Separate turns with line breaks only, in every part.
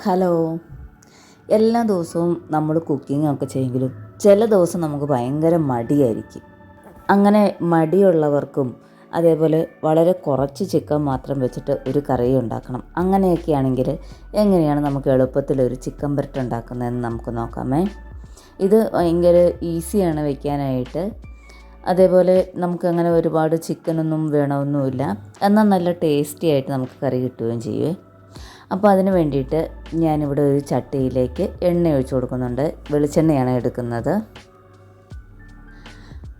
Hello. എല്ലാ ദിവസവും നമ്മൾ കുക്കിംഗ് ഒക്കെ ചെയ്യുമെങ്കിലും ചില ദിവസം നമുക്ക് ഭയങ്കര മടിയായിരിക്കും. അങ്ങനെ മടിയുള്ളവർക്കും അതേപോലെ വളരെ കുറച്ച് ചിക്കൻ മാത്രം വെച്ചിട്ട് ഒരു കറി ഉണ്ടാക്കണം. അങ്ങനെയൊക്കെ ആണെങ്കിൽ എങ്ങനെയാണ് നമുക്ക് എളുപ്പത്തിലൊരു ചിക്കൻ പുരട്ട് ഉണ്ടാക്കുന്നതെന്ന് നമുക്ക് നോക്കാമേ. ഇത് ഭയങ്കര ഈസിയാണ് വയ്ക്കാനായിട്ട്. അതേപോലെ നമുക്കങ്ങനെ ഒരുപാട് ചിക്കനൊന്നും വേണമെന്നുമില്ല, എന്നാൽ നല്ല ടേസ്റ്റി ആയിട്ട് നമുക്ക് കറി കിട്ടുകയും ചെയ്യുമേ. അപ്പോൾ അതിന് വേണ്ടിയിട്ട് ഞാനിവിടെ ഒരു ചട്ടിയിലേക്ക് എണ്ണ ഒഴിച്ച് കൊടുക്കുന്നുണ്ട്. വെളിച്ചെണ്ണയാണ് എടുക്കുന്നത്.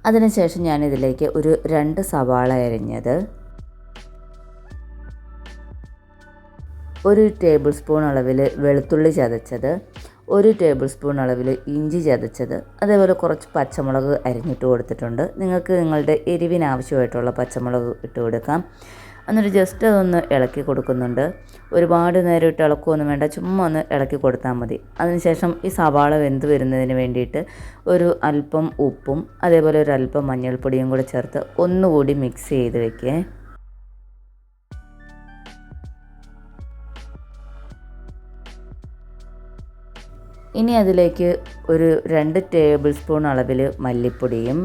അതിനുശേഷം ഞാനിതിലേക്ക് ഒരു 2 സവാള അരിഞ്ഞത്, 1 ടേബിൾ സ്പൂൺ അളവിൽ വെളുത്തുള്ളി ചതച്ചത്, 1 ടേബിൾ സ്പൂൺ അളവിൽ ഇഞ്ചി ചതച്ചത്, അതേപോലെ കുറച്ച് പച്ചമുളക് അരിഞ്ഞിട്ട് കൊടുത്തിട്ടുണ്ട്. നിങ്ങൾക്ക് നിങ്ങളുടെ എരിവിന് ആവശ്യമായിട്ടുള്ള പച്ചമുളക് ഇട്ട് കൊടുക്കാം. എന്നിട്ട് ജസ്റ്റ് അതൊന്ന് ഇളക്കി കൊടുക്കുന്നുണ്ട്. ഒരുപാട് നേരം ഇട്ട് ഇളക്കുകയൊന്നും വേണ്ട, ചുമ്മാ ഒന്ന് ഇളക്കി കൊടുത്താൽ മതി. അതിനുശേഷം ഈ സവാള വെന്ത് വരുന്നതിന് വേണ്ടിയിട്ട് ഒരു അല്പം ഉപ്പും അതേപോലെ ഒരു അല്പം മഞ്ഞൾപ്പൊടിയും കൂടെ ചേർത്ത് ഒന്നുകൂടി മിക്സ് ചെയ്ത് വെക്കേ. ഇനി അതിലേക്ക് ഒരു 2 ടേബിൾ സ്പൂൺ അളവിൽ മല്ലിപ്പൊടിയും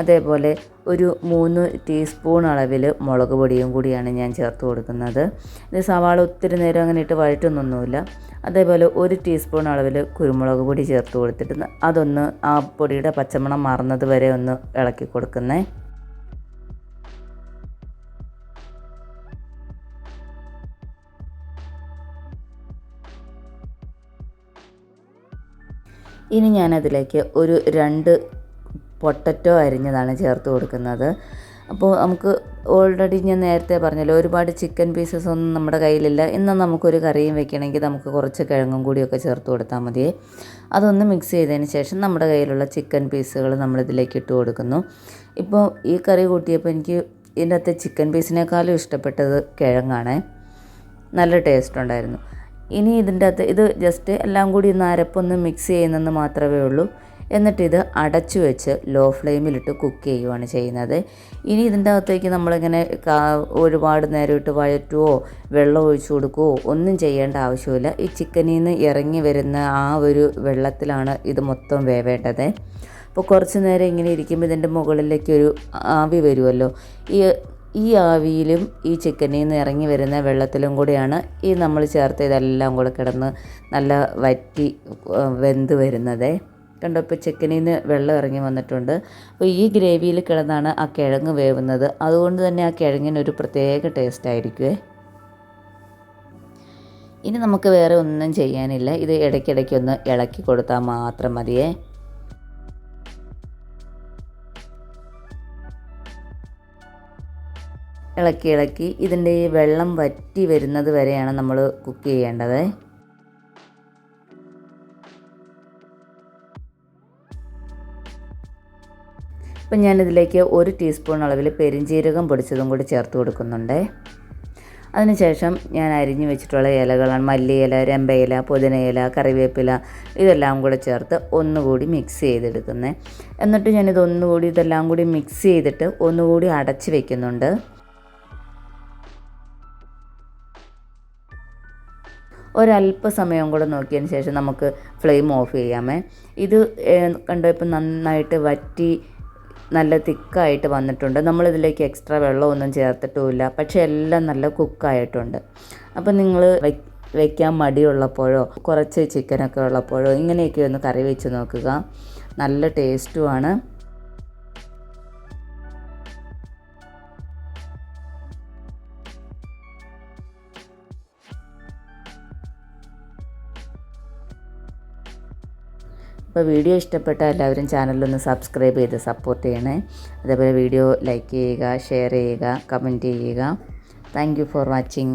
അതേപോലെ ഒരു 3 ടീസ്പൂൺ അളവിൽ മുളക് പൊടിയും കൂടിയാണ് ഞാൻ ചേർത്ത് കൊടുക്കുന്നത്. ഇത് സവാള ഒത്തിരി നേരം അങ്ങനെ ഇട്ട് വഴറ്റൊന്നൊന്നുമില്ല. അതേപോലെ 1 ടീസ്പൂൺ അളവിൽ കുരുമുളക് പൊടി ചേർത്ത് കൊടുത്തിട്ട് അതൊന്ന് ആ പൊടിയുടെ പച്ചമണം മാറുന്നത് വരെ ഒന്ന് ഇളക്കി കൊടുക്കുന്നേ. ഇനി ഞാനതിലേക്ക് ഒരു 2 പൊട്ടറ്റോ അരിഞ്ഞതാണ് ചേർത്ത് കൊടുക്കുന്നത്. അപ്പോൾ നമുക്ക് ഓൾറെഡി ഞാൻ നേരത്തെ പറഞ്ഞല്ലോ, ഒരുപാട് ചിക്കൻ പീസസ് ഒന്നും നമ്മുടെ കയ്യിലില്ല. എന്നാൽ നമുക്കൊരു കറിയും വെക്കണമെങ്കിൽ നമുക്ക് കുറച്ച് കിഴങ്ങും കൂടിയൊക്കെ ചേർത്ത് കൊടുത്താൽ മതിയേ. അതൊന്ന് മിക്സ് ചെയ്തതിന് ശേഷം നമ്മുടെ കയ്യിലുള്ള ചിക്കൻ പീസുകൾ നമ്മളിതിലേക്ക് ഇട്ട് കൊടുക്കുന്നു. ഇപ്പോൾ ഈ കറി കൂട്ടിയപ്പോൾ എനിക്ക് ഇതിൻ്റെ അകത്ത് ചിക്കൻ പീസിനേക്കാളും ഇഷ്ടപ്പെട്ടത് കിഴങ്ങാണ്. നല്ല ടേസ്റ്റ് ഉണ്ടായിരുന്നു. ഇനി ഇതിൻ്റെ അകത്ത് ഇത് ജസ്റ്റ് എല്ലാം കൂടി ഒന്ന് അരപ്പൊന്ന് മിക്സ് ചെയ്യുന്നെന്ന് മാത്രമേ ഉള്ളൂ. എന്നിട്ടിത് അടച്ചു വെച്ച് ലോ ഫ്ലെയിമിലിട്ട് കുക്ക് ചെയ്യുകയാണ് ചെയ്യുന്നത്. ഇനി ഇതിൻ്റെ അകത്തേക്ക് നമ്മളിങ്ങനെ ഒരുപാട് നേരം ഇട്ട് വഴറ്റുവോ വെള്ളം ഒഴിച്ചു കൊടുക്കുകയോ ഒന്നും ചെയ്യേണ്ട ആവശ്യമില്ല. ഈ ചിക്കനിൽ നിന്ന് ഇറങ്ങി വരുന്ന ആ ഒരു വെള്ളത്തിലാണ് ഇത് മൊത്തം വേവേണ്ടത്. അപ്പോൾ കുറച്ച് നേരം ഇങ്ങനെ ഇരിക്കുമ്പോൾ ഇതിൻ്റെ മുകളിലേക്കൊരു ആവി വരുമല്ലോ. ഈ ആവിയിലും ഈ ചിക്കനിൽ നിന്ന് ഇറങ്ങി വരുന്ന വെള്ളത്തിലും കൂടിയാണ് ഈ നമ്മൾ ചേർത്ത് ഇതെല്ലാം കൂടെ കിടന്ന് നല്ല വറ്റി വെന്ത് വരുന്നത്. കണ്ടോ, ഇപ്പോൾ ചിക്കനിൽ നിന്ന് വെള്ളം ഇറങ്ങി വന്നിട്ടുണ്ട്. അപ്പോൾ ഈ ഗ്രേവിയിൽ കിടന്നാണ് ആ കിഴങ്ങ് വേവുന്നത്. അതുകൊണ്ട് തന്നെ ആ കിഴങ്ങിനൊരു പ്രത്യേക ടേസ്റ്റ് ആയിരിക്കുമേ. ഇനി നമുക്ക് വേറെ ഒന്നും ചെയ്യാനില്ല. ഇത് ഇടയ്ക്കിടയ്ക്കൊന്ന് ഇളക്കി കൊടുത്താൽ മാത്രം മതിയേ. ഇളക്കി ഇതിൻ്റെ ഈ വെള്ളം വറ്റി വരുന്നത് വരെയാണ് നമ്മൾ കുക്ക് ചെയ്യേണ്ടത്. ഇപ്പം ഞാനിതിലേക്ക് 1 ടീസ്പൂൺ അളവിൽ പെരിഞ്ജീരകം പൊടിച്ചതും കൂടി ചേർത്ത് കൊടുക്കുന്നുണ്ട്. അതിനുശേഷം ഞാൻ അരിഞ്ഞു വെച്ചിട്ടുള്ള ഇലകളാണ് മല്ലിയില, രമ്പയില, പുതിനയില, കറിവേപ്പില, ഇതെല്ലാം കൂടെ ചേർത്ത് ഒന്നുകൂടി മിക്സ് ചെയ്തെടുക്കുന്നത്. എന്നിട്ട് ഞാനിതൊന്നുകൂടി ഇതെല്ലാം കൂടി മിക്സ് ചെയ്തിട്ട് ഒന്നുകൂടി അടച്ച് വയ്ക്കുന്നുണ്ട്. ഒരല്പസമയം കൂടെ നോക്കിയതിന് ശേഷം നമുക്ക് ഫ്ലെയിം ഓഫ് ചെയ്യാമേ. ഇത് കണ്ടോ, ഇപ്പം നന്നായിട്ട് വറ്റി നല്ല തിക്കായിട്ട് വന്നിട്ടുണ്ട്. നമ്മളിതിലേക്ക് എക്സ്ട്രാ വെള്ളമൊന്നും ചേർത്തിട്ടുമില്ല, പക്ഷേ എല്ലാം നല്ല കുക്കായിട്ടുണ്ട്. അപ്പം നിങ്ങൾ വയ്ക്കാൻ മടിയുള്ളപ്പോഴോ കുറച്ച് ചിക്കനൊക്കെ ഉള്ളപ്പോഴോ ഇങ്ങനെയൊക്കെ ഒന്ന് കറി വെച്ച് നോക്കുക. നല്ല ടേസ്റ്റുമാണ്. അപ്പോൾ വീഡിയോ ഇഷ്ടപ്പെട്ട എല്ലാവരും ചാനലൊന്ന് സബ്സ്ക്രൈബ് ചെയ്ത് സപ്പോർട്ട് ചെയ്യണേ. അതേപോലെ വീഡിയോ ലൈക്ക് ചെയ്യുക, ഷെയർ ചെയ്യുക, കമൻറ്റ് ചെയ്യുക. Thank you for watching.